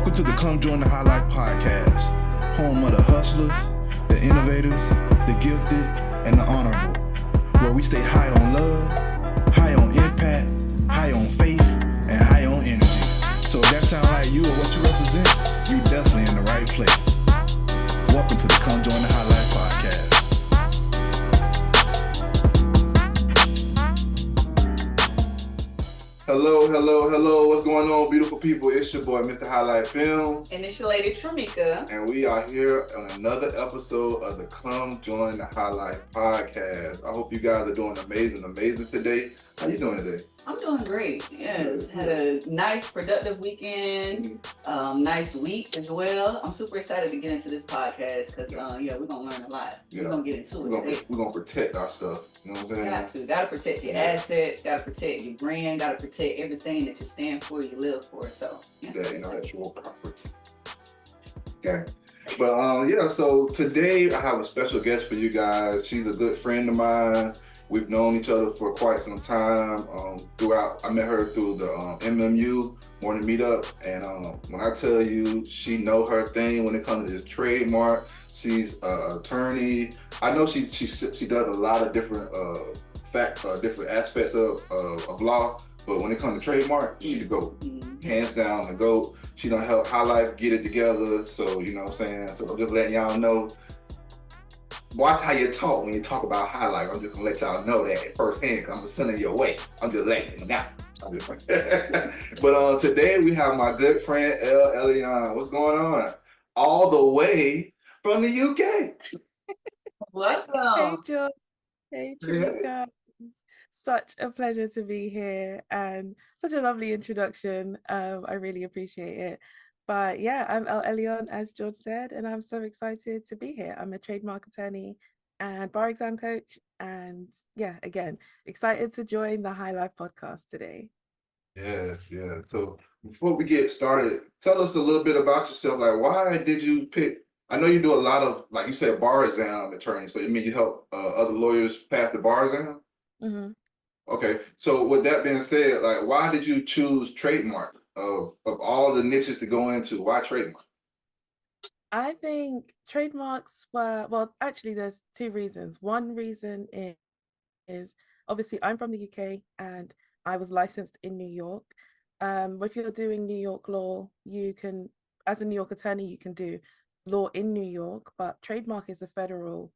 Welcome to the Come Join the HighLife podcast, home of the hustlers, the innovators, the gifted, and the honorable, where we stay high on love, high on impact, high on faith, and high on energy. So if that sounds like you or what you represent, you definitely in the right place. Welcome to the Come Join the HighLife podcast. Hello. What's going on, beautiful people? It's your boy, Mr. HighLife Films. And it's your lady, Tramika. And we are here on another episode of the Come Join the HighLife podcast. I hope you guys are doing amazing today. How you doing today? I'm doing great. Yes, had a nice, productive weekend. Nice week as well. I'm super excited to get into this podcast because, we're gonna learn a lot. We're gonna get into it. We're gonna protect our stuff. You know what I'm saying? Gotta protect your assets. Gotta protect your brand. Gotta protect everything that you stand for, you live for. So that's your property. Okay. But so today I have a special guest for you guys. She's a good friend of mine. We've known each other for quite some time. I met her through the MMU morning meetup, and when I tell you, she know her thing when it comes to this trademark. She's an attorney. I know she does a lot of different different aspects of law, but when it comes to trademark, she the GOAT. Hands down the GOAT. She done help HighLife get it together. So you know what I'm saying. So I'm just letting y'all know. Watch how you talk when you talk about HighLife. I'm just gonna let y'all know that firsthand because I'm just sending you away. I'm just letting you know. But today we have my good friend El-Elyon. What's going on? All the way from the UK. Welcome. Hey John. Hey Tramika. Such a pleasure to be here and such a lovely introduction. I really appreciate it. But yeah, I'm El-Elyon, as George said, and I'm so excited to be here. I'm a trademark attorney and bar exam coach. And yeah, again, excited to join the HighLife podcast today. Yes. So before we get started, tell us a little bit about yourself. Like, why did you pick? I know you do a lot of, like you said, bar exam attorney. So you mean you help other lawyers pass the bar exam? Mm-hmm. Okay. So with that being said, like, why did you choose trademark? Of all the niches to go into, why trademark? I think trademarks actually there's two reasons. One reason is obviously I'm from the UK and I was licensed in New York. If you're doing New York law, you can, as a New York attorney, you can do law in New York, but trademark is a federal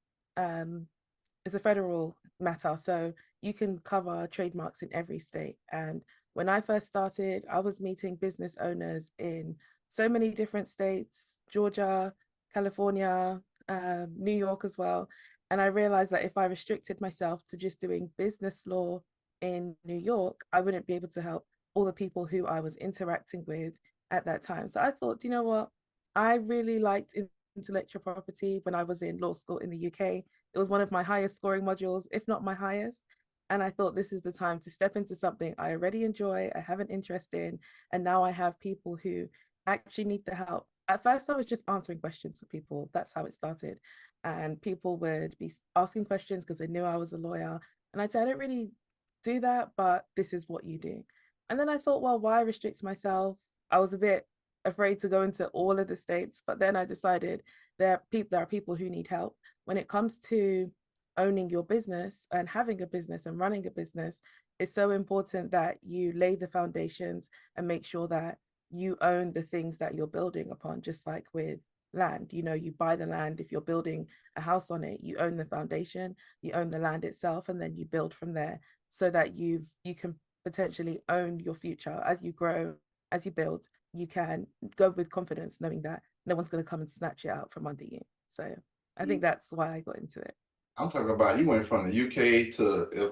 matter. So you can cover trademarks in every state. And when I first started, I was meeting business owners in so many different states, Georgia, California, New York as well. And I realized that if I restricted myself to just doing business law in New York, I wouldn't be able to help all the people who I was interacting with at that time. So I thought, you know what? I really liked intellectual property when I was in law school in the UK. It was one of my highest scoring modules, if not my highest. And I thought this is the time to step into something I already enjoy, I have an interest in, and now I have people who actually need the help. At first, I was just answering questions for people. That's how it started. And people would be asking questions because they knew I was a lawyer. And I'd say, I don't really do that, but this is what you do. And then I thought, well, why restrict myself? I was a bit afraid to go into all of the states, but then I decided there are people who need help. When it comes to owning your business and having a business and running a business, it's so important that you lay the foundations and make sure that you own the things that you're building upon. Just like with land, you buy the land. If you're building a house on it, you own the foundation, you own the land itself, and then you build from there so that you can potentially own your future. As you grow, as you build, you can go with confidence knowing that no one's going to come and snatch it out from under you. So I think that's why I got into it. I'm talking about you went from the UK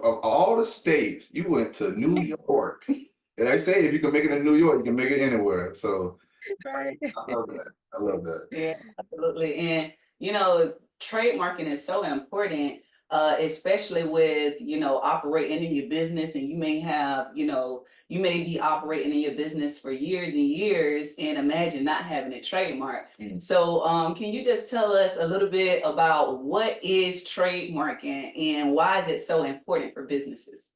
of all the states, you went to New York. And they say if you can make it in New York, you can make it anywhere. So right. I love that. Yeah, absolutely. And trademarking is so important, especially with operating in your business, and you may be operating in your business for years and years, and imagine not having a trademark. So can you just tell us a little bit about what is trademarking and why is it so important for businesses?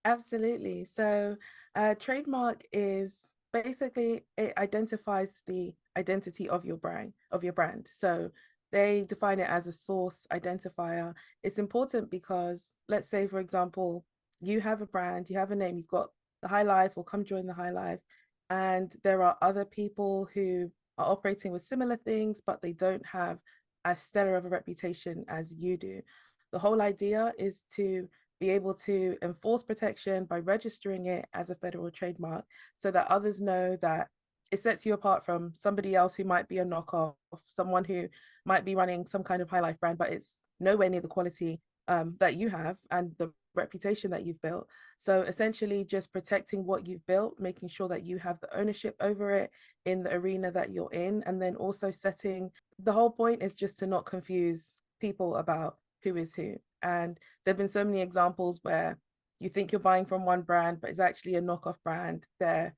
Absolutely. So trademark is basically it identifies the identity of your brand. So they define it as a source identifier. It's important because, let's say, for example, you have a brand, you have a name, you've got the HighLife or come join the HighLife, and there are other people who are operating with similar things, but they don't have as stellar of a reputation as you do. The whole idea is to be able to enforce protection by registering it as a federal trademark so that others know that it sets you apart from somebody else who might be a knockoff, someone who might be running some kind of HighLife brand, but it's nowhere near the quality that you have and the reputation that you've built. So essentially just protecting what you've built, making sure that you have the ownership over it in the arena that you're in, and then also setting, the whole point is just to not confuse people about who is who. And there've been so many examples where you think you're buying from one brand, but it's actually a knockoff brand. Their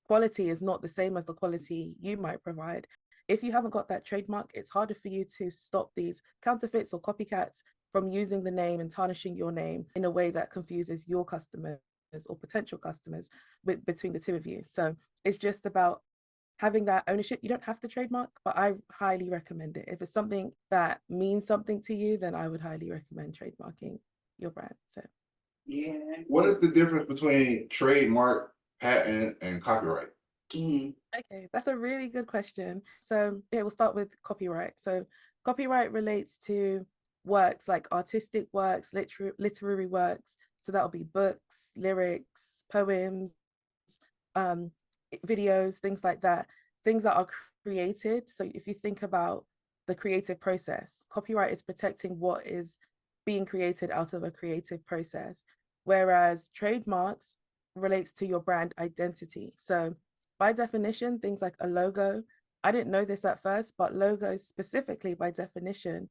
quality is not the same as the quality you might provide. If you haven't got that trademark, it's harder for you to stop these counterfeits or copycats from using the name and tarnishing your name in a way that confuses your customers or potential customers between the two of you. So it's just about having that ownership. You don't have to trademark, but I highly recommend it. If it's something that means something to you, then I would highly recommend trademarking your brand. So Yeah. What is the difference between trademark, patent, and copyright? okay, that's a really good question. So yeah, we'll start with copyright. So copyright relates to works like artistic works, literary works. So that'll be books, lyrics, poems, um, videos, things like that, things that are created. So if you think about the creative process, copyright is protecting what is being created out of a creative process, whereas trademarks relates to your brand identity. So by definition, things like a logo, I didn't know this at first, but logos specifically by definition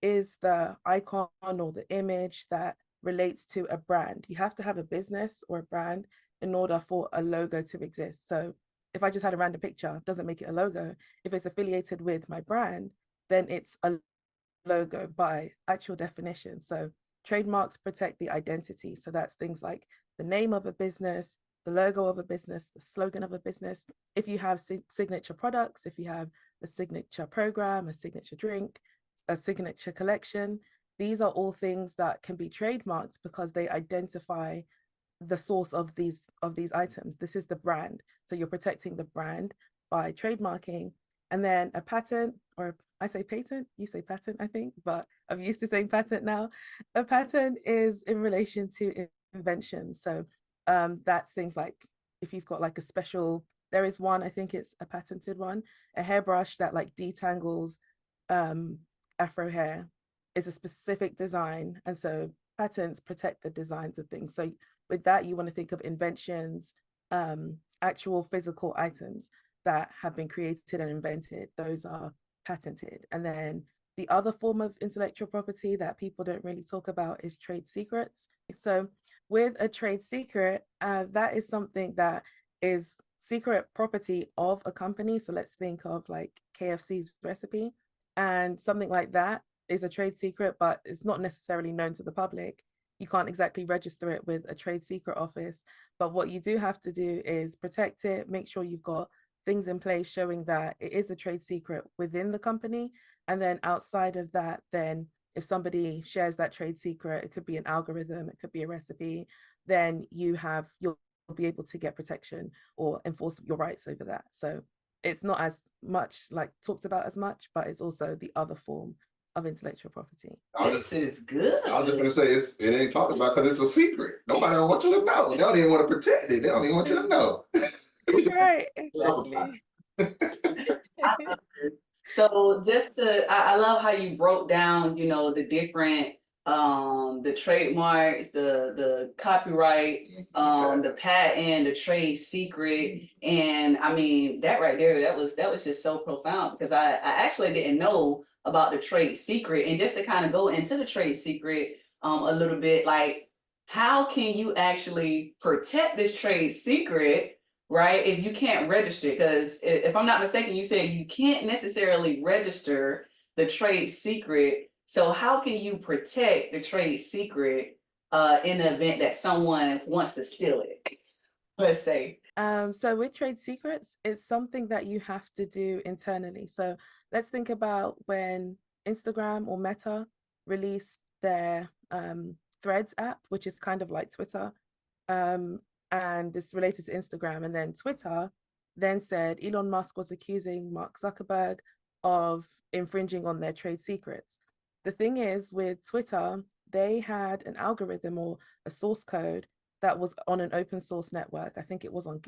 is the icon or the image that relates to a brand. You have to have a business or a brand in order for a logo to exist. So if I just had a random picture, doesn't make it a logo. If it's affiliated with my brand, then it's a logo by actual definition. So trademarks protect the identity. So that's things like the name of a business, the logo of a business, the slogan of a business. If you have signature products, if you have a signature program, a signature drink, a signature collection, these are all things that can be trademarked because they identify the source of these items. This is the brand. So you're protecting the brand by trademarking. And then a patent, or I say patent, you say patent, I think, but I'm used to saying patent now. A patent is in relation to invention. So that's things like if you've got like a special, there is one, I think it's a patented one, a hairbrush that like detangles afro hair is a specific design. And so patents protect the designs of things. So with that, you want to think of inventions, actual physical items that have been created and invented. Those are patented. And then the other form of intellectual property that people don't really talk about is trade secrets. So with a trade secret, that is something that is secret property of a company. So let's think of like KFC's recipe, and something like that is a trade secret, but it's not necessarily known to the public. You can't exactly register it with a trade secret office, but what you do have to do is protect it, make sure you've got things in place showing that it is a trade secret within the company. And then outside of that, then if somebody shares that trade secret, it could be an algorithm, it could be a recipe, then you'll be able to get protection or enforce your rights over that. So it's not as much like talked about as much, but it's also the other form of intellectual property. This is good. I was just gonna say it ain't talked about because it's a secret. Nobody wants you to know. They don't even want to protect it. They don't even want you to know. Right, exactly. So I love how you broke down, the different, the trademarks, the copyright, the patent, the trade secret. And I mean, that right there, that was just so profound because I actually didn't know about the trade secret. And just to kind of go into the trade secret, a little bit, like, how can you actually protect this trade secret, right? If you can't register, because if I'm not mistaken, you said you can't necessarily register the trade secret. So how can you protect the trade secret in the event that someone wants to steal it? Let's say. So with trade secrets, it's something that you have to do internally. So let's think about when Instagram or Meta released their Threads app, which is kind of like Twitter, um, and it's related to Instagram. And then Twitter then said Elon Musk was accusing Mark Zuckerberg of infringing on their trade secrets. The thing is, with Twitter, they had an algorithm or a source code that was on an open source network. I think it was on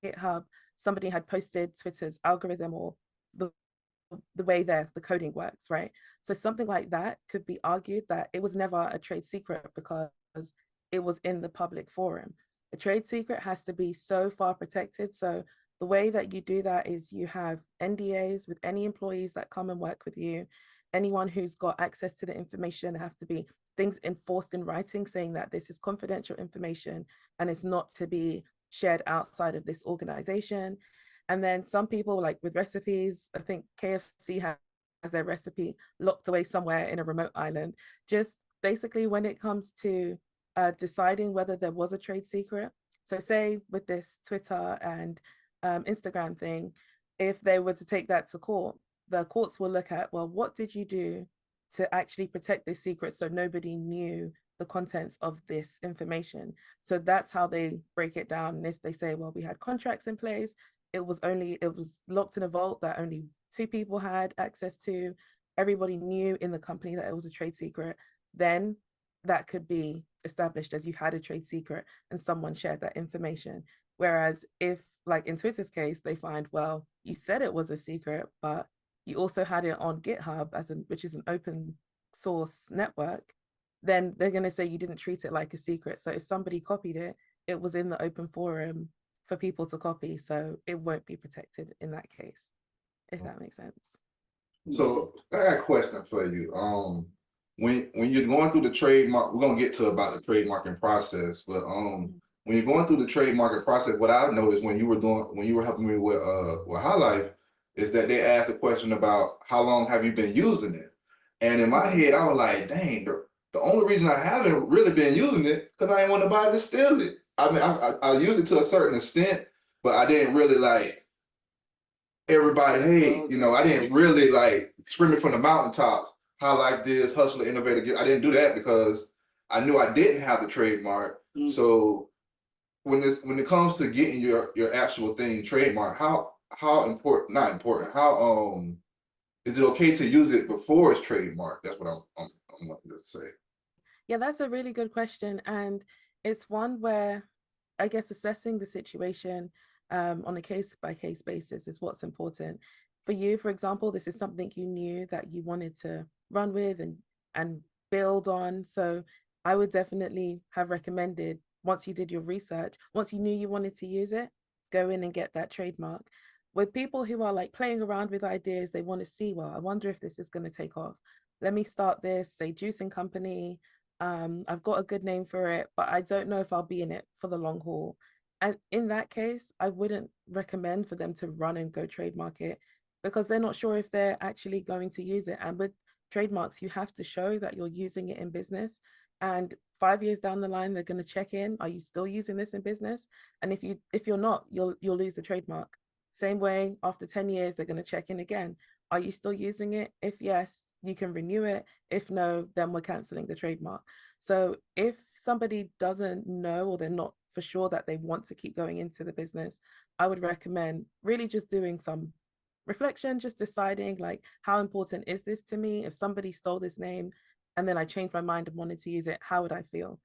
GitHub. Somebody had posted Twitter's algorithm or the way the coding works, right? So something like that could be argued that it was never a trade secret because it was in the public forum. A trade secret has to be so far protected. So the way that you do that is you have NDAs with any employees that come and work with you. Anyone who's got access to the information, there have to be things enforced in writing saying that this is confidential information and it's not to be shared outside of this organization. And then some people, like with recipes, I think KFC has their recipe locked away somewhere in a remote island. Just basically when it comes to deciding whether there was a trade secret. So say with this Twitter and Instagram thing, if they were to take that to court, the courts will look at, well, what did you do to actually protect this secret so nobody knew the contents of this information? So that's how they break it down. And if they say, well, we had contracts in place, it was locked in a vault that only 2 people had access to, everybody knew in the company that it was a trade secret, then that could be established as you had a trade secret and someone shared that information. Whereas if, like in Twitter's case, they find, well, you said it was a secret, but you also had it on GitHub which is an open source network, then they're going to say you didn't treat it like a secret. So if somebody copied it, it was in the open forum for people to copy, so it won't be protected in that case, if that makes sense. So I got a question for you. When you're going through the trademark, we're gonna get to about the trademarking process, but when you're going through the trademarking process, what I've noticed when you were helping me with HighLife is that they asked a question about how long have you been using it, and in my head I was like, dang, the only reason I haven't really been using it because I didn't want nobody to steal it. I mean, I used it to a certain extent, but I didn't really like everybody, hey, I didn't really like scream it from the mountaintops. How like this, hustler, innovator. I didn't do that because I knew I didn't have the trademark. So when it comes to getting your actual thing trademark, how important, not important, how is it okay to use it before it's trademarked? That's what I'm wanting to say. Yeah, that's a really good question. And it's one where I guess assessing the situation on a case by case basis is what's important. For you, for example, this is something you knew that you wanted to run with and build on. So I would definitely have recommended, once you did your research, once you knew you wanted to use it, go in and get that trademark. With people who are like playing around with ideas, they want to see, well, I wonder if this is going to take off. Let me start this, say juicing company. I've got a good name for it, but I don't know if I'll be in it for the long haul. And in that case, I wouldn't recommend for them to run and go trademark it because they're not sure if they're actually going to use it. And with trademarks, you have to show that you're using it in business. And 5 years down the line, they're going to check in. Are you still using this in business? And if you're not, you'll lose the trademark. Same way, after 10 years, they're going to check in again. Are you still using it? If yes, you can renew it. If no, then we're canceling the trademark. So if somebody doesn't know or they're not for sure that they want to keep going into the business, I would recommend really just doing some reflection, just deciding like, how important is this to me? If somebody stole this name and then I changed my mind and wanted to use it, how would I feel?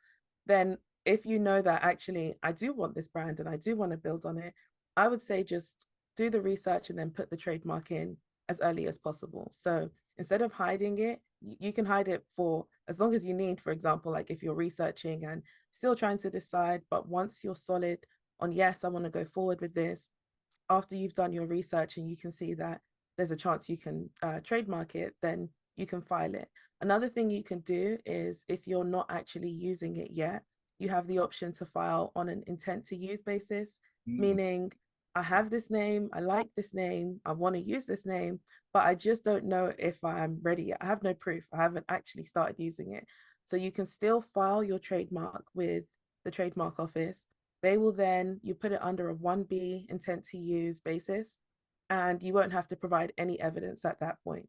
Then if you know that actually I do want this brand and I do want to build on it, I would say just do the research and then put the trademark in as early as possible. So instead of hiding it, you can hide it for as long as you need. For example, like if you're researching and still trying to decide, but once you're solid on, yes, I want to go forward with this, after you've done your research and you can see that there's a chance you can trademark it, then you can file it. Another thing you can do is if you're not actually using it yet, you have the option to file on an intent to use basis, meaning I have this name, I like this name, I want to use this name, but I just don't know if I'm ready yet. I have no proof. I haven't actually started using it. So you can still file your trademark with the trademark office. They will then, you put it under a 1B intent to use basis, and you won't have to provide any evidence at that point.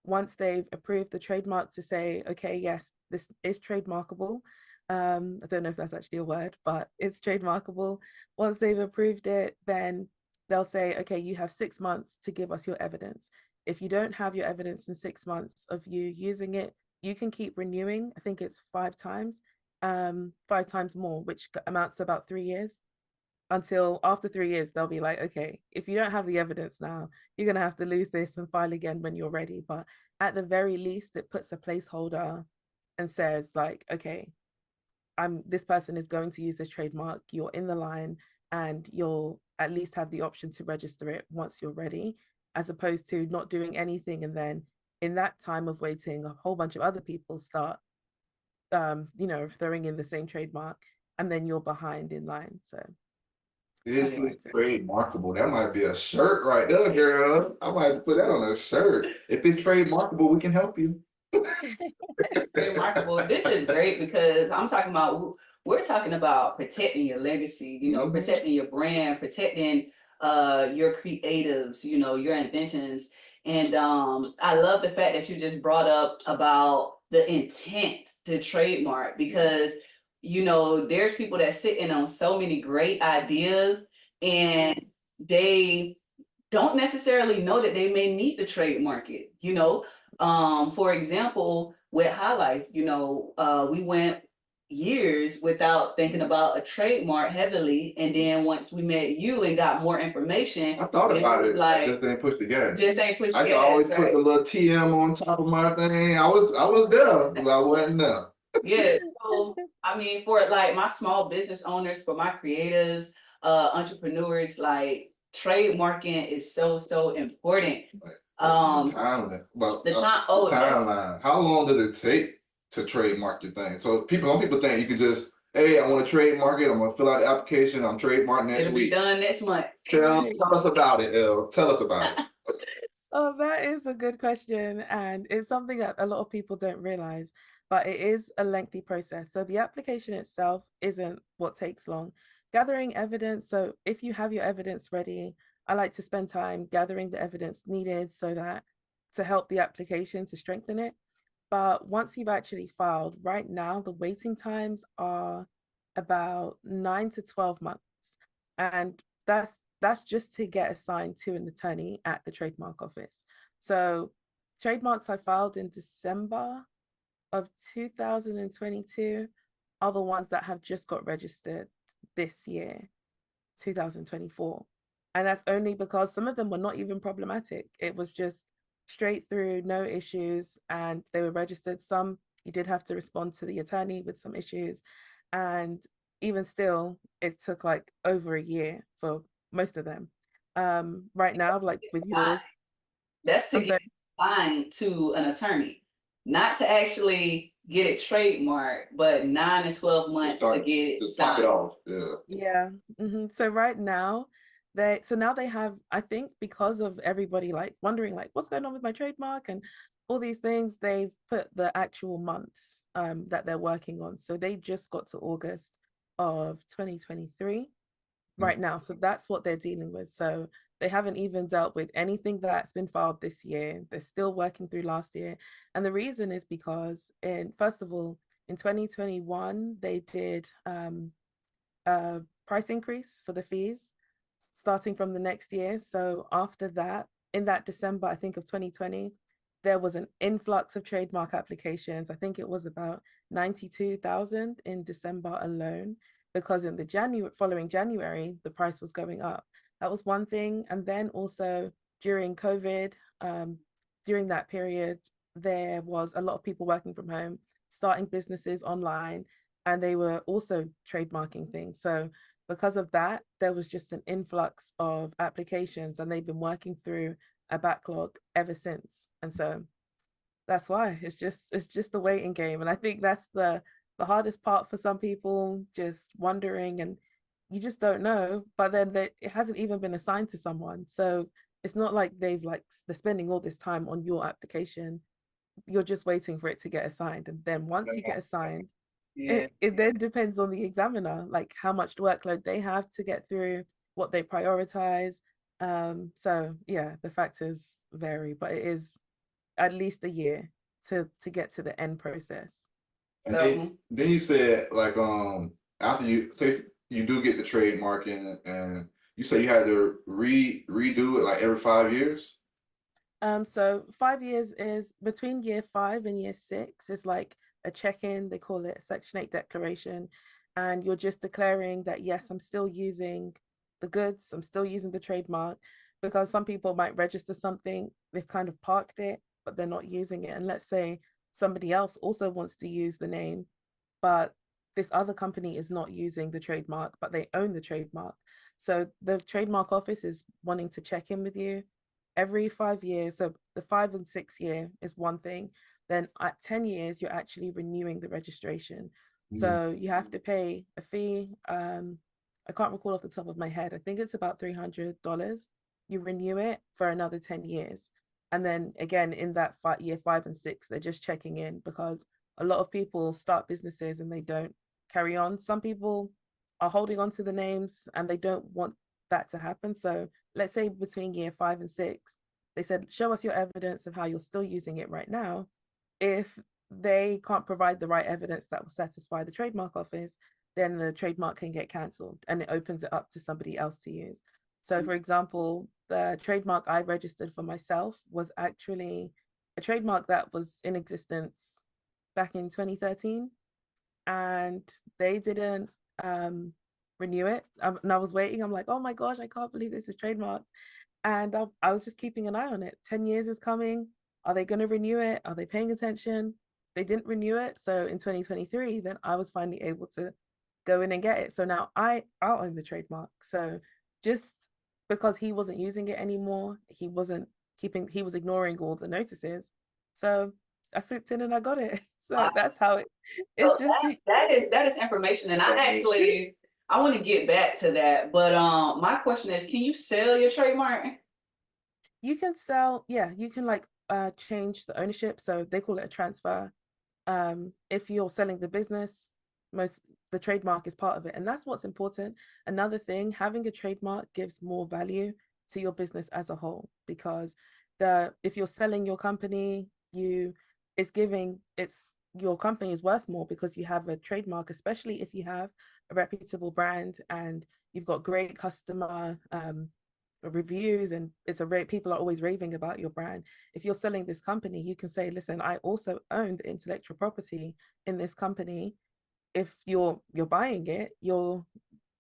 Once they've approved the trademark to say, okay, yes, this is trademarkable. I don't know if that's actually a word, but it's trademarkable. Once they've approved it, then they'll say, okay, you have 6 months to give us your evidence. If you don't have your evidence in 6 months of you using it, you can keep renewing. I think it's 5 times, 5 times more, which amounts to about 3 years. Until after 3 years, they'll be like, okay, if you don't have the evidence now, you're going to have to lose this and file again when you're ready. But at the very least, it puts a placeholder and says, like, okay, this person is going to use this trademark. You're in the line, and you'll at least have the option to register it once you're ready, as opposed to not doing anything. And then in that time of waiting, a whole bunch of other people start, throwing in the same trademark, and then you're behind in line. So This anyway, is trademarkable. That might be a shirt right there, girl. I might put that on a shirt. If it's trademarkable, we can help you. Remarkable. This is great because we're talking about protecting your legacy, protecting your brand, protecting your creatives, your inventions. And I love the fact that you just brought up about the intent to trademark, because there's people that sitting on so many great ideas, and they don't necessarily know that they may need to trademark it. For example, with HighLife, we went years without thinking about a trademark heavily, and then once we met you and got more information, I thought then about we it. like Just ain't push the gas. just ain't push I the can always gas, put the right? little TM on top of my thing. I was there, but I wasn't there. Yeah. So I mean, for like my small business owners, for my creatives, entrepreneurs, like trademarking is so important. The Um, timeline. But the time. the Oh, that's timeline. How long does it take to trademark your thing? So some people think you can just, hey, I want to trademark it. I'm gonna fill out the application. I'm trademarking next it'll be week. done next month. Tell us about it, El. Tell us about it. Oh, that is a good question. And it's something that a lot of people don't realize, but it is a lengthy process. So the application itself isn't what takes long. Gathering evidence. So if you have your evidence ready, I like to spend time gathering the evidence needed so that to help the application to strengthen it. But once you've actually filed, right now, the waiting times are about 9 to 12 months. And that's just to get assigned to an attorney at the trademark office. So trademarks I filed in December of 2022 are the ones that have just got registered this year, 2024. And that's only because some of them were not even problematic. It was just straight through, no issues, and they were registered. Some you did have to respond to the attorney with some issues. And even still, it took like over a year for most of them. Right now, like with yours, That's to I'm get sorry. signed to an attorney, not to actually get it trademarked, but 9 to 12 months to get it Just pop it signed. off. Yeah. Yeah. So right now, now they have, I think because of everybody like wondering like what's going on with my trademark and all these things, they've put the actual months that they're working on. So they just got to August of 2023 right now. So that's what they're dealing with. So they haven't even dealt with anything that's been filed this year. They're still working through last year. And the reason is because first of all, in 2021, they did a price increase for the fees starting from the next year. So after that, in that December, I think of 2020, there was an influx of trademark applications. I think it was about 92,000 in December alone, because in the following January, the price was going up. That was one thing. And then also during COVID, during that period, there was a lot of people working from home, starting businesses online, and they were also trademarking things. So because of that, there was just an influx of applications, and they've been working through a backlog ever since. And so that's why it's just a waiting game. And I think that's the hardest part for some people, just wondering, and you just don't know. But then it hasn't even been assigned to someone. So it's not like they're spending all this time on your application. You're just waiting for it to get assigned. And then once you get assigned, Yeah. it then depends on the examiner, like how much workload they have to get through, what they prioritize. So yeah, the factors vary, but it is at least a year to get to the end process. And So then you said like after you say you do get the trademarking and you say you had to redo it like every 5 years. So 5 years is between year 5 and year 6 is like a check-in. They call it a Section 8 declaration. And you're just declaring that, yes, I'm still using the goods, I'm still using the trademark, because some people might register something, they've kind of parked it, but they're not using it. And let's say somebody else also wants to use the name, but this other company is not using the trademark, but they own the trademark. So the trademark office is wanting to check in with you every 5 years. So the 5 and 6 year is one thing. Then at 10 years, you're actually renewing the registration. Mm. So you have to pay a fee. I can't recall off the top of my head. I think it's about $300. You renew it for another 10 years. And then again, in that year 5 and 6, they're just checking in because a lot of people start businesses and they don't carry on. Some people are holding on to the names and they don't want that to happen. So let's say between year 5 and 6, they said, show us your evidence of how you're still using it right now. If they can't provide the right evidence that will satisfy the trademark office, then the trademark can get cancelled and it opens it up to somebody else to use. So, for example, the trademark I registered for myself was actually a trademark that was in existence back in 2013, and they didn't renew it. And I was waiting. I'm like, oh my gosh, I can't believe this is trademarked. And I was just keeping an eye on it. 10 years is coming. Are they going to renew it? Are they paying attention? They didn't renew it. So in 2023, then I was finally able to go in and get it. So now I'll own the trademark. So just because he wasn't using it anymore, he was ignoring all the notices. So I swooped in and I got it. So that's how it's so just that is information, and I want to get back to that. But my question is, can you sell your trademark? you can sell, yeah, you can like change the ownership. So they call it a transfer. If you're selling the business, most the trademark is part of it. And that's what's important. Another thing, having a trademark gives more value to your business as a whole, because if you're selling your company, it's your company is worth more because you have a trademark, especially if you have a reputable brand and you've got great customer reviews, and people are always raving about your brand. If you're selling this company, you can say, listen, I also own the intellectual property in this company. If you're buying it, you're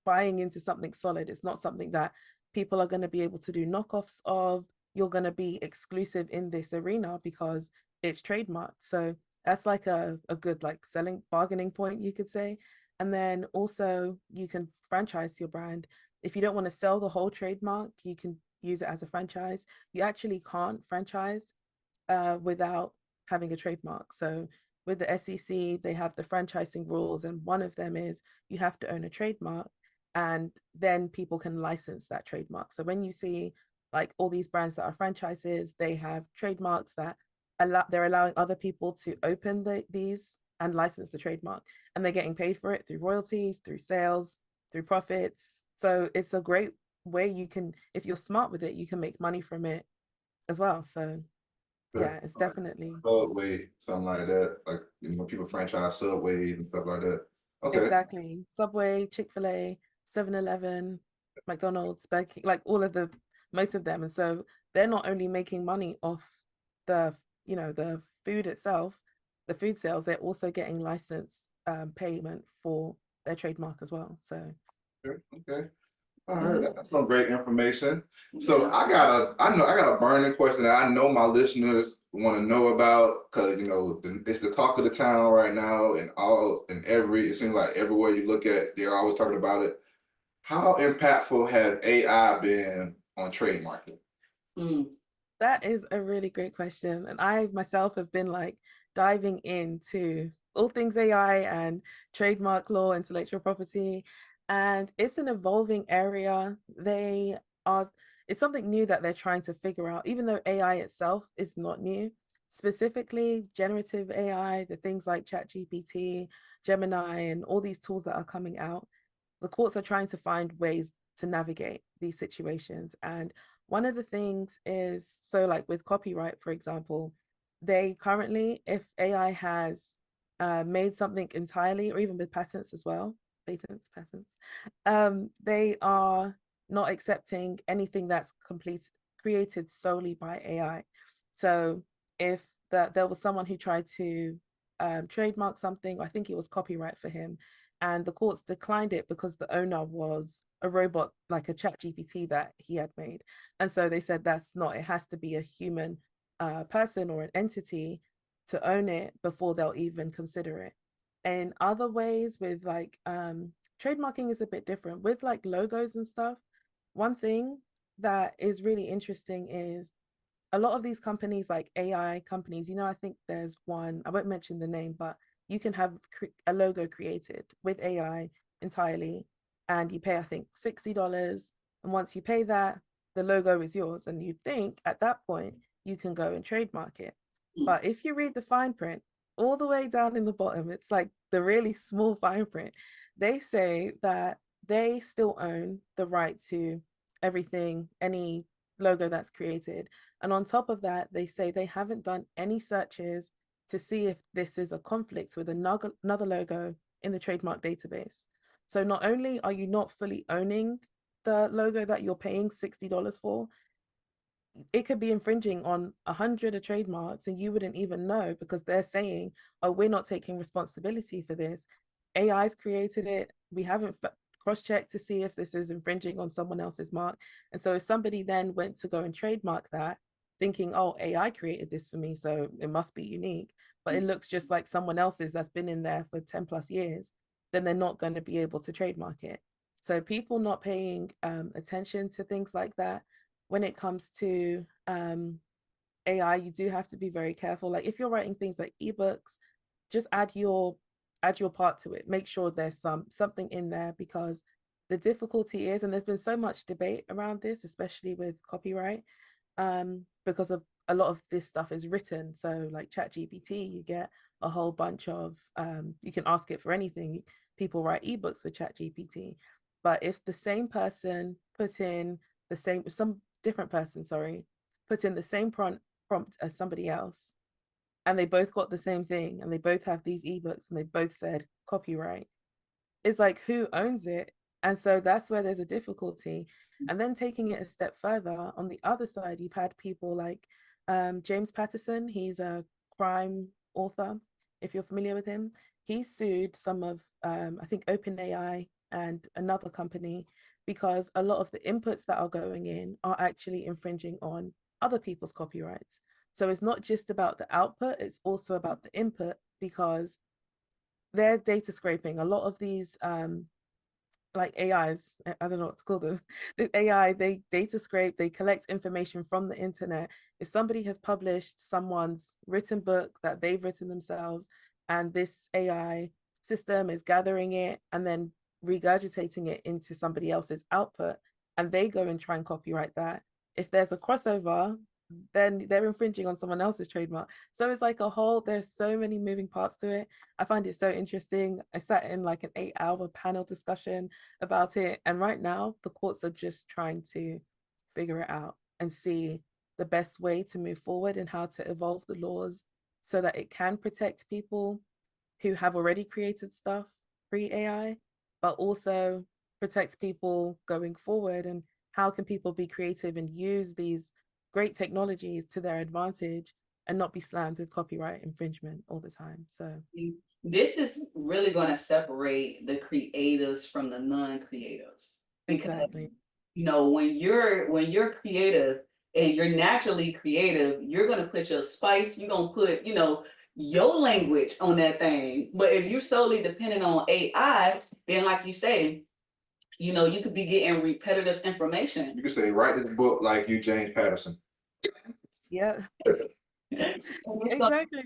buying into something solid. It's not something that people are going to be able to do knockoffs of. You're going to be exclusive in this arena because it's trademarked. So that's like a good like selling bargaining point, you could say. And then also you can franchise your brand. If you don't want to sell the whole trademark, you can use it as a franchise. You actually can't franchise without having a trademark. So with the SEC, they have the franchising rules, and one of them is you have to own a trademark, and then people can license that trademark. So when you see like all these brands that are franchises, they have trademarks that they're allowing other people to open these and license the trademark, and they're getting paid for it through royalties, through sales, through profits. So it's a great way you can, if you're smart with it, you can make money from it as well. So Okay. yeah, it's definitely Subway, something like that. Like people franchise subways and stuff like that. Okay. exactly Subway, Chick-fil-A, 7-Eleven, McDonald's, Burger King, like all of the most of them. And so they're not only making money off the the food itself, the food sales, they're also getting license payment for their trademark as well. So Okay. Okay. All right, Mhm. that's some great information. So Yeah. I got a burning question that I know my listeners want to know about because it's the talk of the town right now, and it seems like everywhere you look at, they're always talking about it. How impactful has AI been on trademarking? Mm. that is a really great question. And I myself have been like diving into all things AI and trademark law, intellectual property, and it's an evolving area. Are, it's something new that they're trying to figure out, even though AI itself is not new. Specifically, generative AI, the things like ChatGPT, Gemini and all these tools that are coming out, the courts are trying to find ways to navigate these situations. And one of the things is, so like with copyright, for example, they currently, if AI has made something entirely, or even with patents as well, patents, they are not accepting anything that's created solely by AI. So if there was someone who tried to trademark something, I think it was copyright for him, and the courts declined it because the owner was a robot, like a chat GPT that he had made. And so they said that's not, it has to be a human person or an entity to own it before they'll even consider it. In other ways, with like trademarking is a bit different. With like logos and stuff, one thing that is really interesting is a lot of these companies, like AI companies, I think there's one, I won't mention the name, but you can have a logo created with AI entirely, and you pay, I think, $60. And once you pay that, the logo is yours. And you think at that point, you can go and trademark it. But if you read the fine print, all the way down in the bottom, it's like the really small fine print. They say that they still own the right to everything, any logo that's created. And on top of that, they say they haven't done any searches to see if this is a conflict with another logo in the trademark database. So not only are you not fully owning the logo that you're paying $60 for, it could be infringing on 100 trademarks and you wouldn't even know, because they're saying, oh, we're not taking responsibility for this. AI's created it. We haven't cross-checked to see if this is infringing on someone else's mark. And so if somebody then went to go and trademark that, thinking, oh, AI created this for me, so it must be unique, but it looks just like someone else's that's been in there for 10 plus years, then they're not going to be able to trademark it. So people not paying attention to things like that. When it comes to AI, you do have to be very careful. Like if you're writing things like ebooks, just add your part to it. Make sure there's something in there, because the difficulty is, and there's been so much debate around this, especially with copyright, because of a lot of this stuff is written. So like ChatGPT, you get a whole bunch of you can ask it for anything. People write ebooks with ChatGPT, but if the same person put in the same, some different person, sorry, put in the same prompt as somebody else, and they both got the same thing, and they both have these ebooks, and they both said copyright, it's like, who owns it? And so that's where there's a difficulty. And then taking it a step further, on the other side, you've had people like James Patterson. He's a crime author, if you're familiar with him. He sued some of, I think, OpenAI and another company, because a lot of the inputs that are going in are actually infringing on other people's copyrights. So it's not just about the output, it's also about the input, because they're data scraping. A lot of these like AIs, I don't know what to call them. The AI, they data scrape, they collect information from the internet. If somebody has published someone's written book that they've written themselves, and this AI system is gathering it and then regurgitating it into somebody else's output, and they go and try and copyright that, if there's a crossover, then they're infringing on someone else's trademark. So it's like there's so many moving parts to it. I find it so interesting. I sat in like an 8-hour panel discussion about it. And right now, the courts are just trying to figure it out and see the best way to move forward and how to evolve the laws so that it can protect people who have already created stuff pre-AI, but also protects people going forward. And how can people be creative and use these great technologies to their advantage and not be slammed with copyright infringement all the time. So this is really going to separate the creatives from the non-creatives, because exactly, when you're creative and you're naturally creative, you're going to put your spice, you're going to put your language on that thing. But if you're solely dependent on AI, then like you say, you could be getting repetitive information. You could say, write this book like you, James Patterson. yeah. Exactly.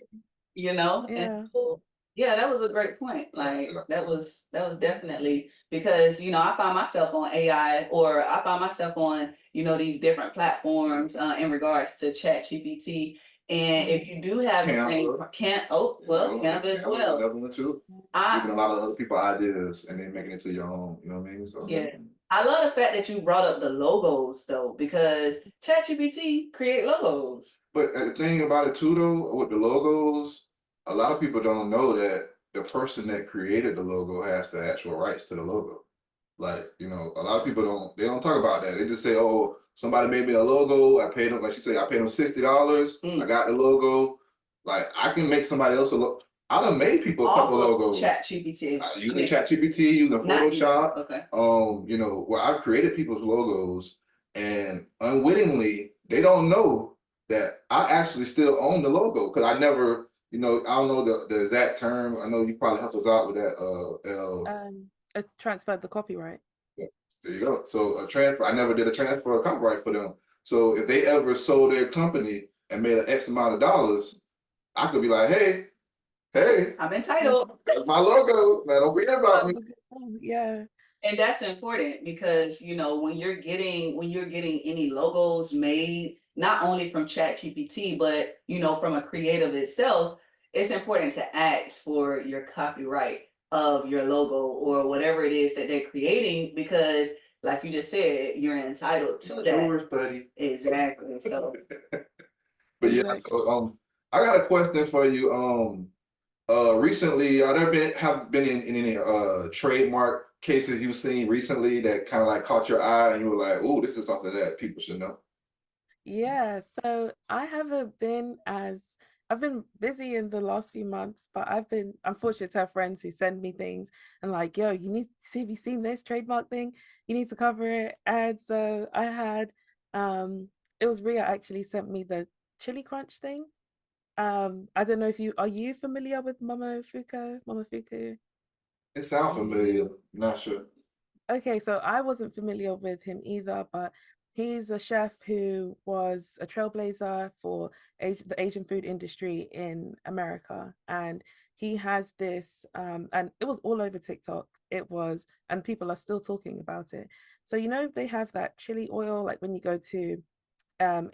And Yeah. so, yeah, that was a great point. Like that was definitely, because I find myself on AI, or I find myself on these different platforms in regards to Chat GPT, And if you do have the same Canva as well. Another one too. Using a lot of other people's ideas and then making it to your own. You know what I mean? So yeah. I love the fact that you brought up the logos though, because ChatGPT create logos. But the thing about it too, though, with the logos, a lot of people don't know that the person that created the logo has the actual rights to the logo. Like, you know, a lot of people don't talk about that. They just say, oh, somebody made me a logo. I paid them, like you say, I paid them $60. I got the logo. Like, I can make somebody else a logo. I done made people a couple logos. ChatGPT. Using ChatGPT, using Photoshop. Okay. You know, where I've created people's logos and unwittingly, they don't know that I actually still own the logo because I never, you know, I don't know the exact term. I know you probably helped us out with that. Transferred the copyright. Yeah, there you go. So a transfer, I never did a transfer of copyright for them. So if they ever sold their company and made an X amount of dollars, I could be like, hey, I'm entitled. That's my logo. Now don't forget about me. Yeah. And that's important because, you know, when you're getting any logos made, not only from ChatGPT, but, you know, from a creative itself, it's important to ask for your copyright of your logo or whatever it is that they're creating, because like you just said, you're entitled to that. Yours, buddy. Exactly. So but yeah, so I got a question for you. Recently, have been in any trademark cases you've seen recently that kind of like caught your eye and you were like, oh, this is something that people should know? Yeah, so I've been busy in the last few months, but I'm fortunate to have friends who send me things and like, yo, you need to see, have you seen this trademark thing? You need to cover it. And so I had, it was Ria actually sent me the chili crunch thing. I don't know if are you familiar with Mama Fuku? It sounds familiar. Not sure. Okay, so I wasn't familiar with him either, but he's a chef who was a trailblazer for the Asian food industry in America. And he has this, and it was all over TikTok. And people are still talking about it. So, you know, they have that chili oil, like when you go to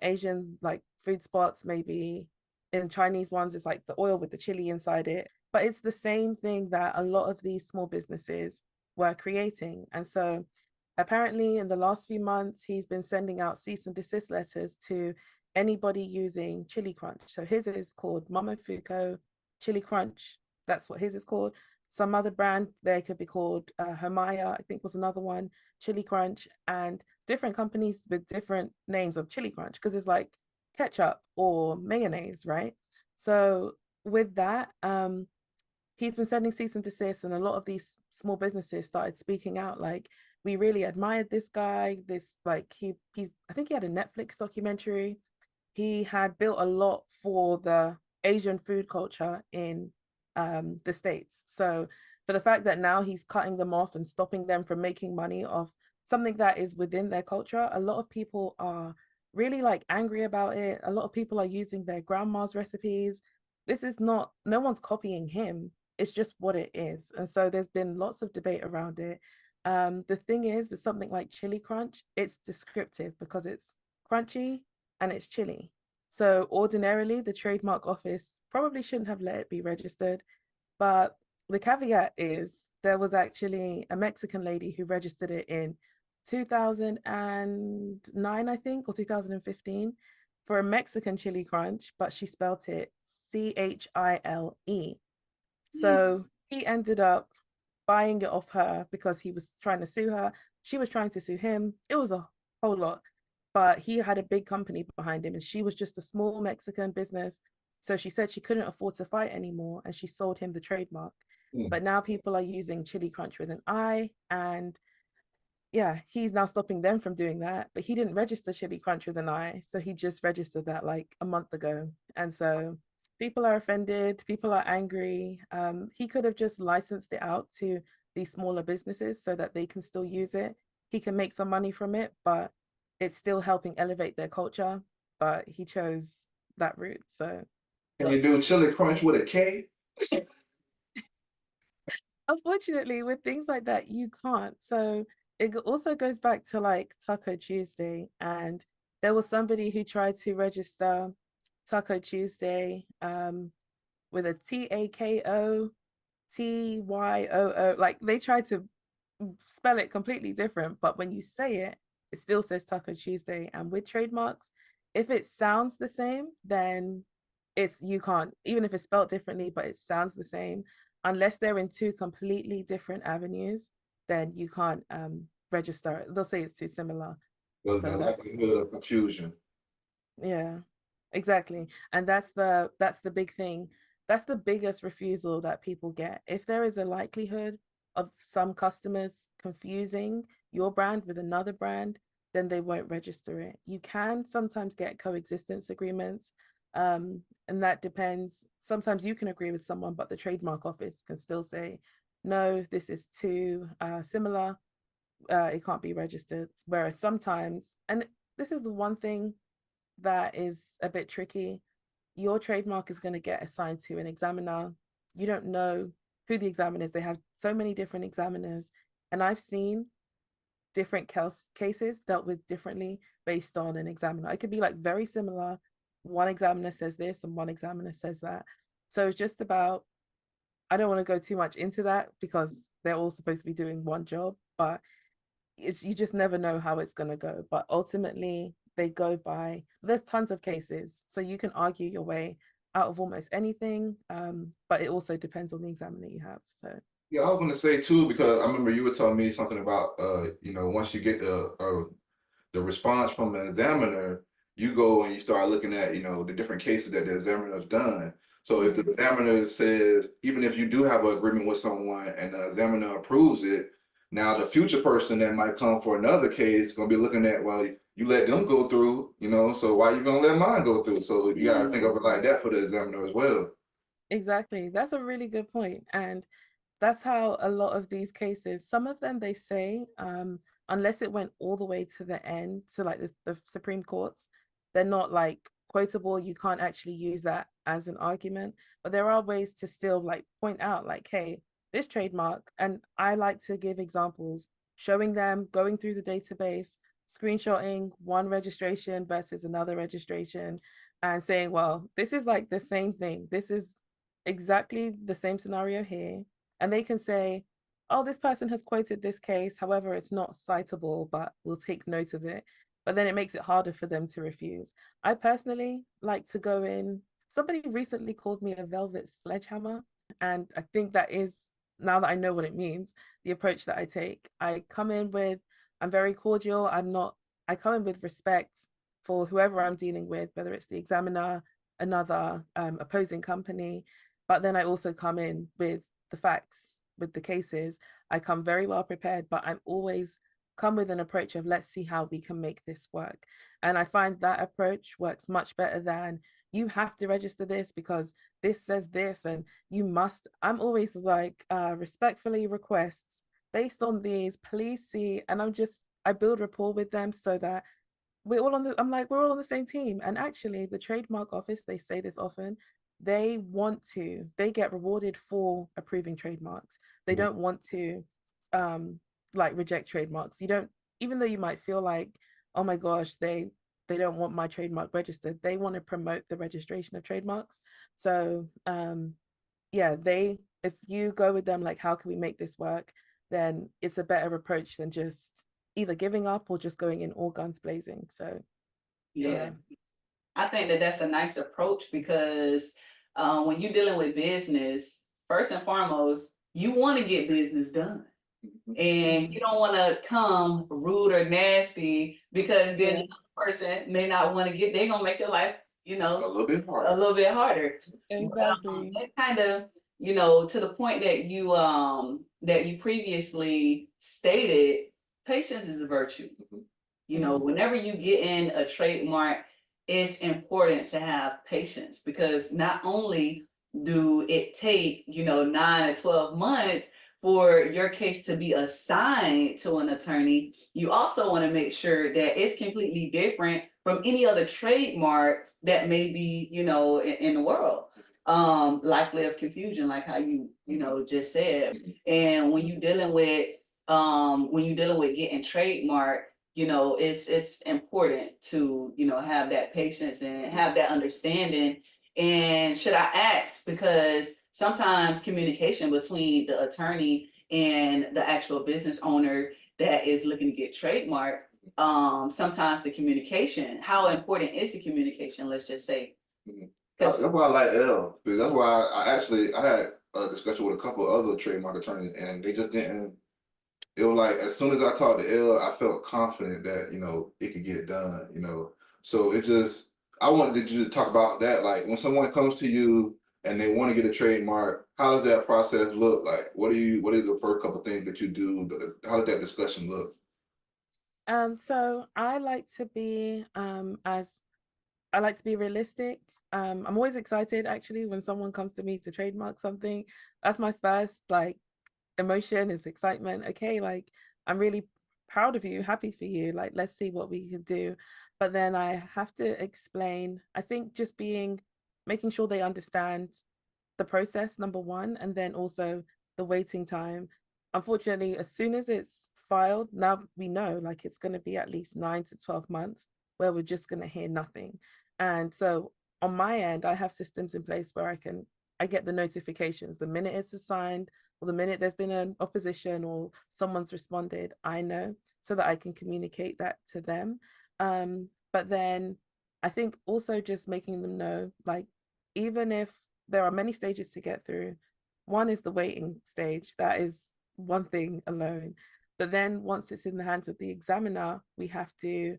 Asian like food spots, maybe in Chinese ones, it's like the oil with the chili inside it. But it's the same thing that a lot of these small businesses were creating. And so apparently in the last few months, he's been sending out cease and desist letters to anybody using Chili Crunch. So his is called Mama Fuko Chili Crunch. That's what his is called. Some other brand, they could be called Hermaya, I think was another one, Chili Crunch, and different companies with different names of Chili Crunch, because it's like ketchup or mayonnaise, right? So with that, he's been sending cease and desist, and a lot of these small businesses started speaking out like, we really admired this guy. This like he's I think he had a Netflix documentary. He had built a lot for the Asian food culture in the States. So for the fact that now he's cutting them off and stopping them from making money off something that is within their culture, a lot of people are really like angry about it. A lot of people are using their grandma's recipes. This is not, no one's copying him. It's just what it is. And so there's been lots of debate around it. The thing is, with something like Chili Crunch, it's descriptive because it's crunchy and it's chili. So ordinarily, the trademark office probably shouldn't have let it be registered. But the caveat is there was actually a Mexican lady who registered it in 2009, I think, or 2015 for a Mexican chili crunch, but she spelt it Chile. So he ended up buying it off her because he was trying to sue her. She was trying to sue him. It was a whole lot, but he had a big company behind him and she was just a small Mexican business. So she said she couldn't afford to fight anymore and she sold him the trademark. But now people are using Chili Crunch with an I, and yeah, he's now stopping them from doing that. But he didn't register Chili Crunch with an I, so he just registered that like a month ago. And so people are offended, people are angry. He could have just licensed it out to these smaller businesses so that they can still use it. He can make some money from it, but it's still helping elevate their culture. But he chose that route. So can you do Chili Crunch with a K? unfortunately, with things like that, you can't. So it also goes back to like Taco Tuesday, and there was somebody who tried to register Taco Tuesday, with a TAKO TYOO. Like they try to spell it completely different, but when you say it, it still says Taco Tuesday. And with trademarks, if it sounds the same, then you can't, even if it's spelled differently, but it sounds the same, unless they're in two completely different avenues, then you can't register it. They'll say it's too similar. The So that's likelihood of confusion. yeah, exactly. And that's the big thing. That's the biggest refusal that people get. If there is a likelihood of some customers confusing your brand with another brand, then they won't register it. You can sometimes get coexistence agreements, and that depends. Sometimes you can agree with someone, but the trademark office can still say, no, this is too similar. It can't be registered. Whereas sometimes, and this is the one thing that is a bit tricky. Your trademark is going to get assigned to an examiner. You don't know who the examiner is. They have so many different examiners. And I've seen different cases dealt with differently based on an examiner. It could be like very similar. One examiner says this and one examiner says that. So it's just about, I don't want to go too much into that because they're all supposed to be doing one job, but you just never know how it's going to go. But ultimately they go by, there's tons of cases, so you can argue your way out of almost anything, but it also depends on the examiner you have. So Yeah, I was going to say too, because I remember you were telling me something about, once you get the response from the examiner, you go and you start looking at, the different cases that the examiner has done. So if the examiner says, even if you do have an agreement with someone and the examiner approves it, now the future person that might come for another case is going to be looking at, well, you let them go through, so why you going to let mine go through? So you got to think of it like that for the examiner as well. exactly, that's a really good point. And that's how a lot of these cases, some of them they say, unless it went all the way to the end, to like the Supreme Courts, they're not like quotable. You can't actually use that as an argument. But there are ways to still like point out, like, hey, this trademark, and I like to give examples, showing them going through the database, screenshotting one registration versus another registration, and saying, well, this is like the same thing. This is exactly the same scenario here, and they can say, oh, this person has quoted this case, however, it's not citable, but we'll take note of it. But then it makes it harder for them to refuse. I personally like to go in. Somebody recently called me a velvet sledgehammer. And I think that is, now that I know what it means, the approach that I take. I'm very cordial. I come in with respect for whoever I'm dealing with, whether it's the examiner, another opposing company. But then I also come in with the facts, with the cases. I come very well prepared, but I'm always come with an approach of let's see how we can make this work. And I find that approach works much better than you have to register this because this says this and you must. I'm always like, respectfully requests based on these, please see. And I build rapport with them so that we're all on the same team. And actually the trademark office, they say this often, they get rewarded for approving trademarks. They don't want to like reject trademarks. You don't, even though you might feel like, oh my gosh, they don't want my trademark registered, they want to promote the registration of trademarks. So yeah, if you go with them like, how can we make this work, then it's a better approach than just either giving up or just going in all guns blazing. So Yeah. I think that that's a nice approach because when you're dealing with business, first and foremost, you want to get business done. And you don't want to come rude or nasty because then the other person may not want to they're going to make your life, A little bit harder. a little bit harder. exactly. But, that kind of, to the point that you previously stated, patience is a virtue. Whenever you get in a trademark, it's important to have patience because not only do it take, 9 to 12 months for your case to be assigned to an attorney, you also want to make sure that it's completely different from any other trademark that may be, in the world. Likely of confusion, like how you just said. And when you're dealing with getting trademark, it's important to, have that patience and have that understanding. And should I ask, because sometimes communication between the attorney and the actual business owner that is looking to get trademarked, sometimes the communication, how important is the communication, let's just say? That's why I like L, because that's why I had a discussion with a couple other trademark attorneys, and they just didn't. It was like as soon as I talked to L, I felt confident that it could get done. So it just I wanted you to talk about that. Like when someone comes to you and they want to get a trademark, how does that process look? Like what are the first couple things that you do? How does that discussion look? So I like to be I like to be realistic. I'm always excited actually when someone comes to me to trademark something. That's my first like emotion is excitement. Okay, like I'm really proud of you, happy for you. Like let's see what we can do. But then I have to explain. I think just making sure they understand the process, number one, and then also the waiting time. Unfortunately, as soon as it's filed, now we know like it's going to be at least 9 to 12 months where we're just going to hear nothing. And so on my end, I have systems in place where I get the notifications the minute it's assigned or the minute there's been an opposition or someone's responded, I know so that I can communicate that to them. But then I think also just making them know, like, even if there are many stages to get through, one is the waiting stage. That is one thing alone. But then once it's in the hands of the examiner, we have to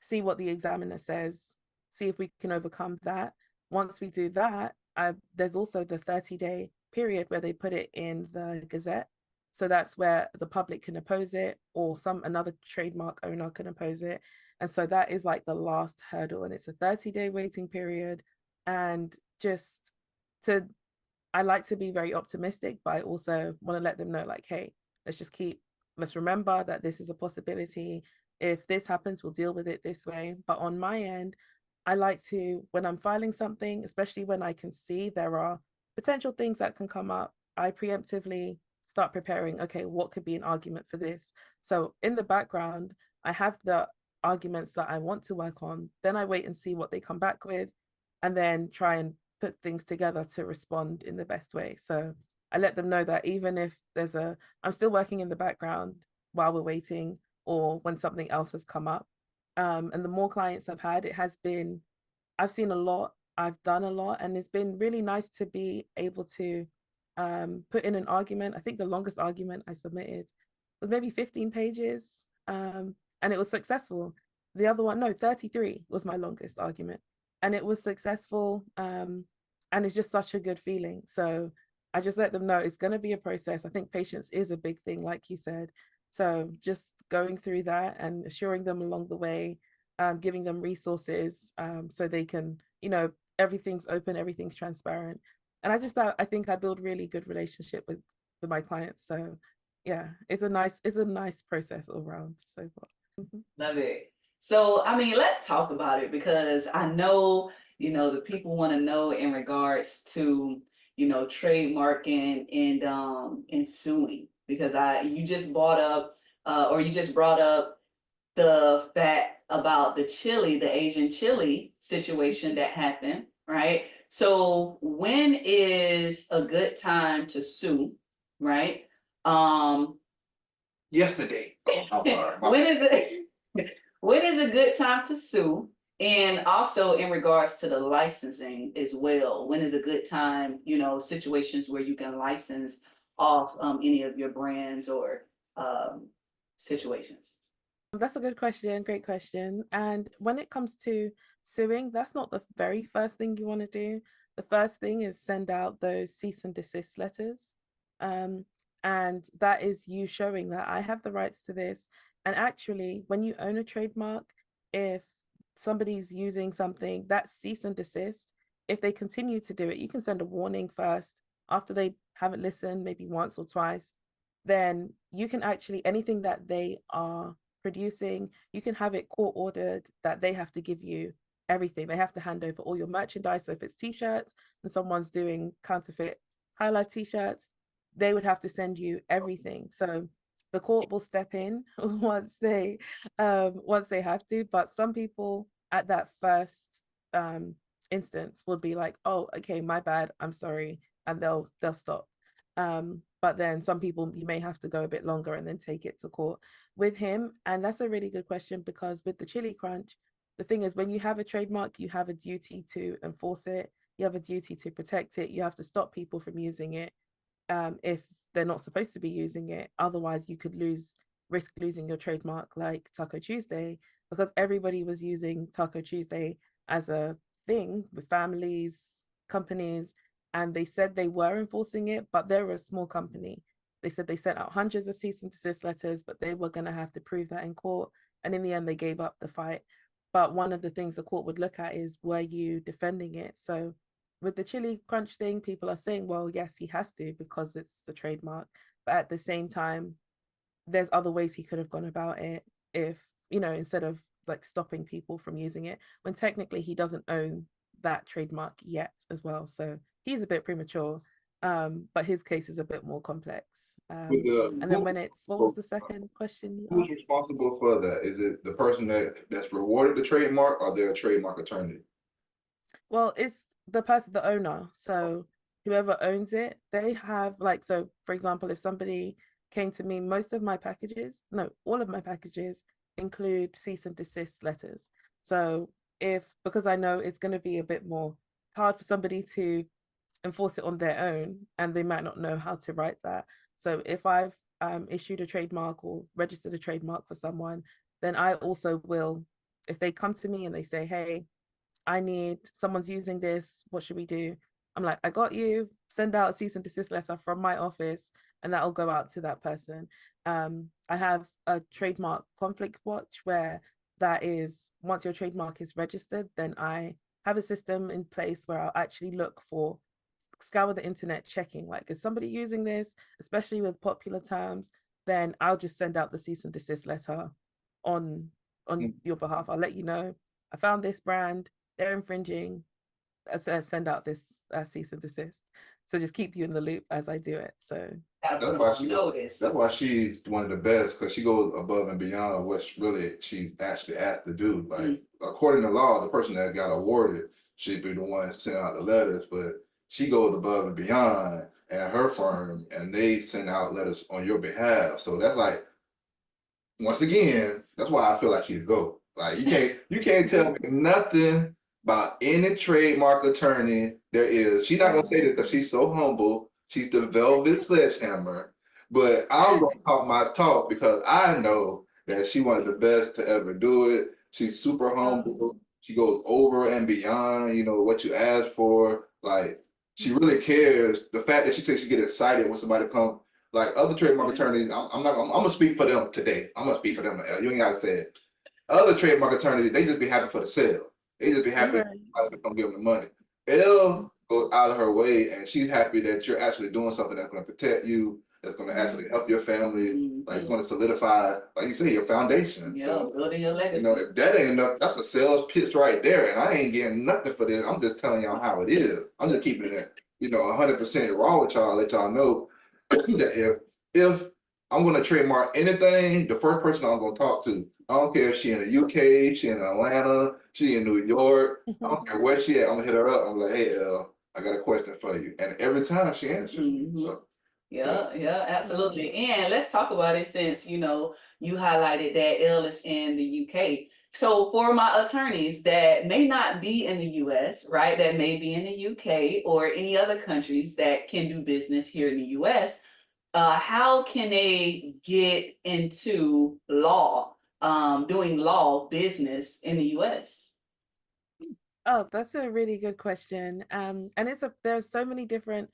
see what the examiner says, see if we can overcome that. Once we do that, there's also the 30-day period where they put it in the Gazette. So that's where the public can oppose it or another trademark owner can oppose it. And so that is like the last hurdle. And it's a 30-day waiting period. And just to, I like to be very optimistic, but I also want to let them know, like, hey, let's remember that this is a possibility. If this happens, we'll deal with it this way. But on my end, I like to, when I'm filing something, especially when I can see there are potential things that can come up, I preemptively start preparing, okay, what could be an argument for this? So in the background, I have the arguments that I want to work on. Then I wait and see what they come back with, and then try and put things together to respond in the best way. So I let them know that even if I'm still working in the background while we're waiting or when something else has come up. And the more clients I've had, I've seen a lot, I've done a lot, and it's been really nice to be able to put in an argument. I think the longest argument I submitted was maybe 15 pages, and it was successful. The other one, no, 33 was my longest argument, and it was successful. And it's just such a good feeling. So I just let them know it's going to be a process. I think patience is a big thing, like you said. So just going through that and assuring them along the way, giving them resources so they can, everything's open, everything's transparent. And I think I build really good relationship with my clients. So yeah, it's a nice process all around so far. Love it. So, I mean, let's talk about it because I know, the people want to know in regards to, trademarking and suing because you just brought up the fact about the Asian chili situation that happened, right? So, when is a good time to sue, right? Yesterday. When is it? When is a good time to sue? And also in regards to the licensing as well, when is a good time, situations where you can license off any of your brands or situations? That's a good question, great question. And when it comes to suing, that's not the very first thing you want to do. The first thing is send out those cease and desist letters. And that is you showing that I have the rights to this. And actually, when you own a trademark, if somebody's using something, that cease and desist, if they continue to do it, you can send a warning first after they haven't listened, maybe once or twice. Then you can actually, anything that they are producing, you can have it court ordered that they have to give you everything. They have to hand over all your merchandise. So if it's t-shirts and someone's doing counterfeit HighLife t-shirts, they would have to send you everything. So the court will step in once they have to. But some people at that first instance will be like, oh, okay, my bad, I'm sorry, and they'll stop. But then some people, you may have to go a bit longer and then take it to court with him. And that's a really good question, because with the chili crunch, the thing is, when you have a trademark, you have a duty to enforce it, you have a duty to protect it, you have to stop people from using it if they're not supposed to be using it. Otherwise, you could risk losing your trademark, like Taco Tuesday, because everybody was using Taco Tuesday as a thing with families, companies, and they said they were enforcing it, but they're a small company. They said they sent out hundreds of cease and desist letters, but they were going to have to prove that in court. And in the end, they gave up the fight. But one of the things the court would look at is, were you defending it? So with the chili crunch thing, people are saying, well, yes, he has to, because it's a trademark. But at the same time, there's other ways he could have gone about it, if, instead of like stopping people from using it, when technically he doesn't own that trademark yet as well. So he's a bit premature. But his case is a bit more complex. With And then when it's, what was the second question you who's asked? responsible for that? Is it the person that's rewarded the trademark, or their trademark attorney? Well, it's the person, the owner. So whoever owns it, they have like, so for example, if somebody came to me, most of my packages, no, all of my packages include cease and desist letters. So because I know it's going to be a bit more hard for somebody to enforce it on their own, and they might not know how to write that. So if I've issued a trademark or registered a trademark for someone, then I also will, if they come to me and they say, hey, I need, someone's using this, what should we do? I'm like, I got you, send out a cease and desist letter from my office, and that'll go out to that person. I have a trademark conflict watch, where that is, once your trademark is registered, then I have a system in place where I'll actually scour the internet, checking, like, is somebody using this, especially with popular terms, then I'll just send out the cease and desist letter on your behalf. I'll let you know, I found this brand, they're infringing, send out this cease and desist. So just keep you in the loop as I do it. So that's why she's one of the best, because she goes above and beyond what she's actually asked to do. Like, according to law, the person that got awarded should be the one sending out the letters, but she goes above and beyond at her firm, and they send out letters on your behalf. So that's like, once again, that's why I feel like she'd go. Like, you can't tell me nothing about any trademark attorney there is. She's not gonna say this because she's so humble. She's the velvet sledgehammer. But I'm gonna talk my talk, because I know that she's one of the best to ever do it. She's super humble. She goes over and beyond, what you ask for. Like, she really cares. The fact that she says she get excited when somebody comes. Like, other trademark attorneys, I'm gonna speak for them today. I'm gonna speak for them. You ain't gotta say it. Other trademark attorneys, they just be happy for the sale. They just be happy somebody's gonna give them the money. Elle goes out of her way, and she's happy that you're actually doing something that's gonna protect you, that's gonna actually help your family, like, it's gonna solidify, like you say, your foundation. Yeah, so building your legacy. if that ain't enough, that's a sales pitch right there, and I ain't getting nothing for this. I'm just telling y'all how it is. I'm just keeping it, 100% raw with y'all, let y'all know that if I'm gonna trademark anything, the first person I'm gonna talk to, I don't care if she in the UK, she in Atlanta, she in New York, I don't care where she at, I'm gonna hit her up. I'm like, hey, I got a question for you. And every time she answers. So, yeah, absolutely. And let's talk about it, since you highlighted that Elle is in the UK. So for my attorneys that may not be in the US, right, that may be in the UK or any other countries that can do business here in the US, how can they get into law, doing law business in the US? Oh, that's a really good question. And there's so many different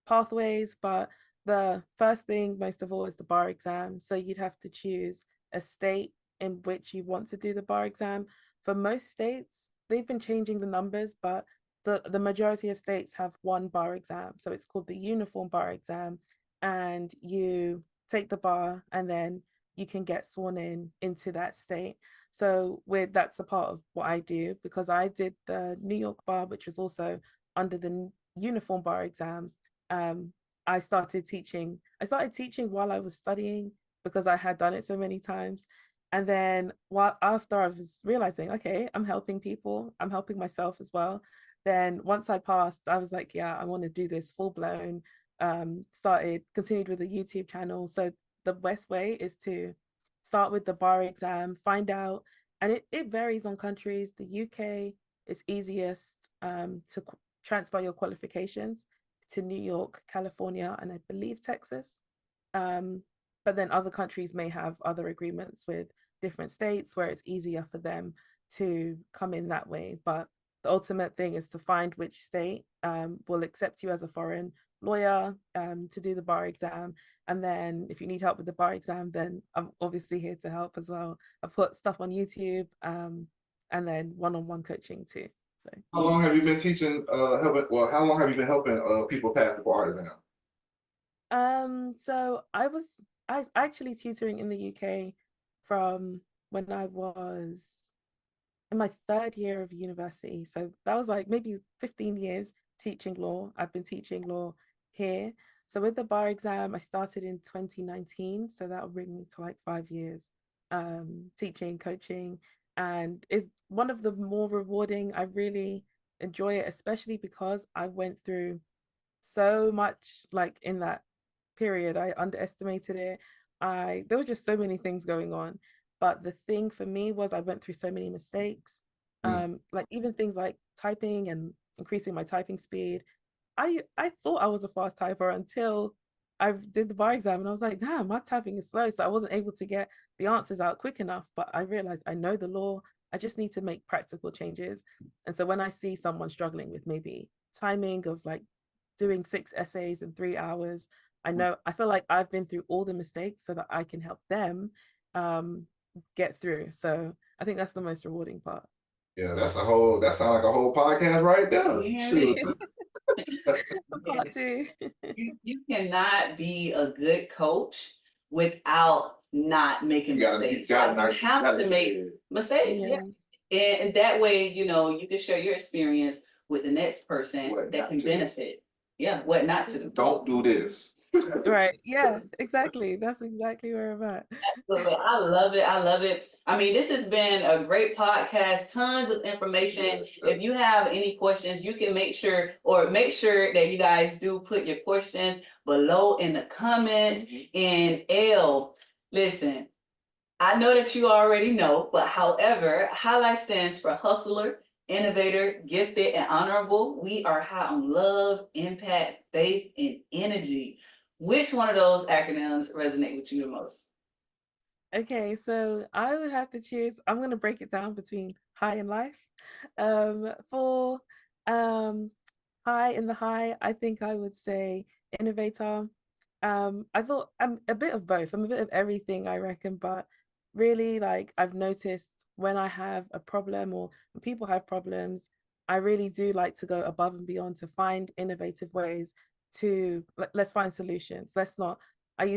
pathways, but the first thing, most of all, is the bar exam. So you'd have to choose a state in which you want to do the bar exam. For most states, they've been changing the numbers, but the majority of states have one bar exam. So it's called the uniform bar exam, and you take the bar and then you can get sworn into that state. So that's a part of what I do, because I did the New York bar, which was also under the uniform bar exam. I started teaching while I was studying because I had done it so many times. And then while after I was realizing, okay, I'm helping people, I'm helping myself as well. Then once I passed, I was like, yeah, I want to do this full blown. Continued with the YouTube channel. So the best way is to start with the bar exam, find out, and it varies on countries. The UK is easiest to transfer your qualifications to New York, California, and I believe Texas. Um, but then other countries may have other agreements with different states where it's easier for them to come in that way. But the ultimate thing is to find which state will accept you as a foreign lawyer to do the bar exam. And then if you need help with the bar exam, then I'm obviously here to help as well. I've put stuff on YouTube and then one-on-one coaching too. So How long have you been teaching, helping, well, how long have you been helping people pass the bar exam? So I was actually tutoring in the UK from when I was in my third year of university. So that was like maybe 15 years teaching law. I've been teaching law here. So with the bar exam, I started in 2019. So that'll bring me to like 5 years teaching, coaching, and is one of the more rewarding. I really enjoy it, especially because I went through so much like in that period. I underestimated it. I There was just so many things going on. But the thing for me was I went through so many mistakes. Mm. Like even things like typing and increasing my typing speed. I thought I was a fast typer until I did the bar exam and I was like, damn, my typing is slow. So I wasn't able to get the answers out quick enough. But I realized I know the law. I just need to make practical changes. And so when I see someone struggling with maybe timing of like doing 6 essays in 3 hours, I feel like I've been through all the mistakes so that I can help them um, get through. So I think that's the most rewarding part. Yeah, that sounds like a whole podcast right there. Yeah. Shoot. Part two. You cannot be a good coach without not making mistakes. Like, you have to make mistakes. Yeah. And that way, you can share your experience with the next person that can benefit. Yeah, what not to do. Don't do this. Right. Yeah, exactly. That's exactly where I'm at. Absolutely. I love it. I love it. I mean, this has been a great podcast, tons of information. Yes. If you have any questions, you can make sure that you guys do put your questions below in the comments. And listen, I know that you already know, but however, HighLife stands for hustler, innovator, gifted, and honorable. We are high on love, impact, faith, and energy. Which one of those acronyms resonate with you the most? Okay, so I would have to choose. I'm going to break it down between high and life. For high in the high, I think I would say innovator. I thought I'm a bit of both. I'm a bit of everything, I reckon, but really, like I've noticed when I have a problem or when people have problems, I really do like to go above and beyond to find innovative ways to let's find solutions. Let's not. I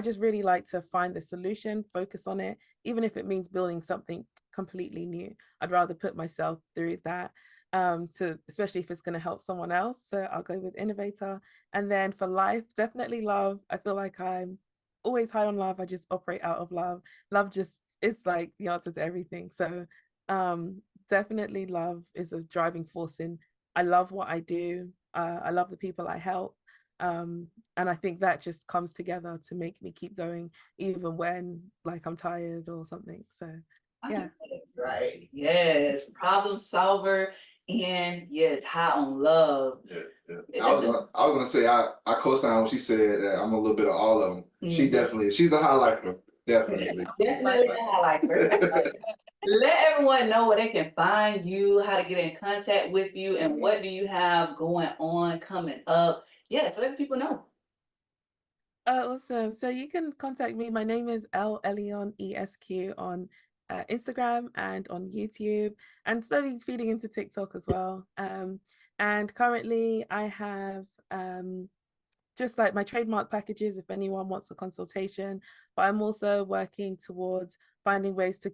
just really like to find the solution, focus on it, even if it means building something completely new. I'd rather put myself through that to especially if it's going to help someone else. So I'll go with innovator. And then for life, definitely love. I feel like I'm always high on love. I just operate out of love. Love just is like the answer to everything. So definitely love is a driving force in I love what I do. I love the people I help. And I think that just comes together to make me keep going even when like I'm tired or something. So yeah. That's right. Yes. Problem solver and yes, high on love. Yeah. I was gonna say I co-signed when she said that I'm a little bit of all of them. She's a highlighter. Definitely. Definitely a highlighter. Let everyone know where they can find you, how to get in contact with you, and what do you have going on coming up. Yeah, so let people know. Awesome. So you can contact me. My name is El-Elyon Esq on Instagram and on YouTube, and slowly feeding into TikTok as well. And currently I have just like my trademark packages if anyone wants a consultation, but I'm also working towards finding ways to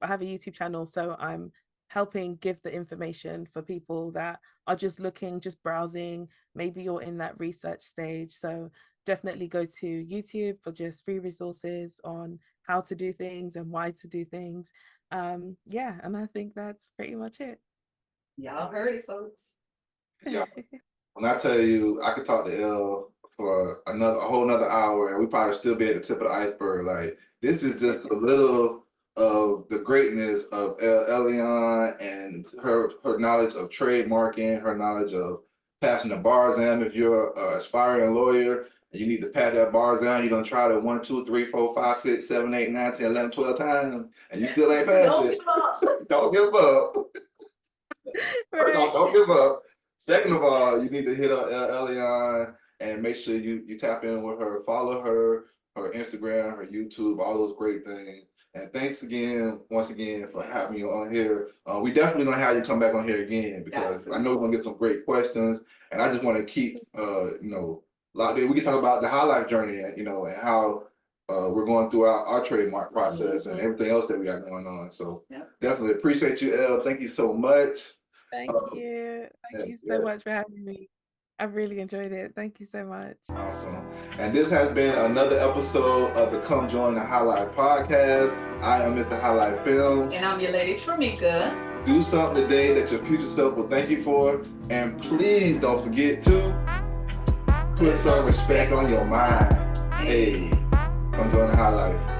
I have a YouTube channel, so I'm helping give the information for people that are just looking, just browsing, maybe you're in that research stage. So definitely go to YouTube for just free resources on how to do things and why to do things. Yeah, and I think that's pretty much it. Y'all heard it, folks. Yeah. When I tell you, I could talk to Elle for a whole nother hour, and we probably still be at the tip of the iceberg. Like, this is just a little of the greatness of El-Elyon and her knowledge of trademarking, her knowledge of passing the bar exam. If you're an aspiring lawyer and you need to pass that bar exam, you don't try to 1, 2, 3, 4, 5, 6, 7, 8, 9, 10, 11, 12 times, and you still ain't passed Don't it. give up. Don't give up. First off, don't give up. Second of all, you need to hit up El-Elyon and make sure you tap in with her, follow her Instagram, her YouTube, all those great things. And thanks again, once again, for having you on here. We definitely gonna have you come back on here again because I know we're gonna get some great questions. And I just want to keep, locked in. We can talk about the HighLife journey, and and how we're going through our trademark process and everything else that we got going on. So definitely appreciate you, Elle. Thank you so much. Thank you. Thank you so much for having me. I really enjoyed it. Thank you so much. Awesome. And this has been another episode of the Come Join the HighLife podcast. I am Mr. HighLife Film. And I'm your lady, Tramika. Do something today that your future self will thank you for. And please don't forget to put some respect on your mind. Hey, come join the HighLife.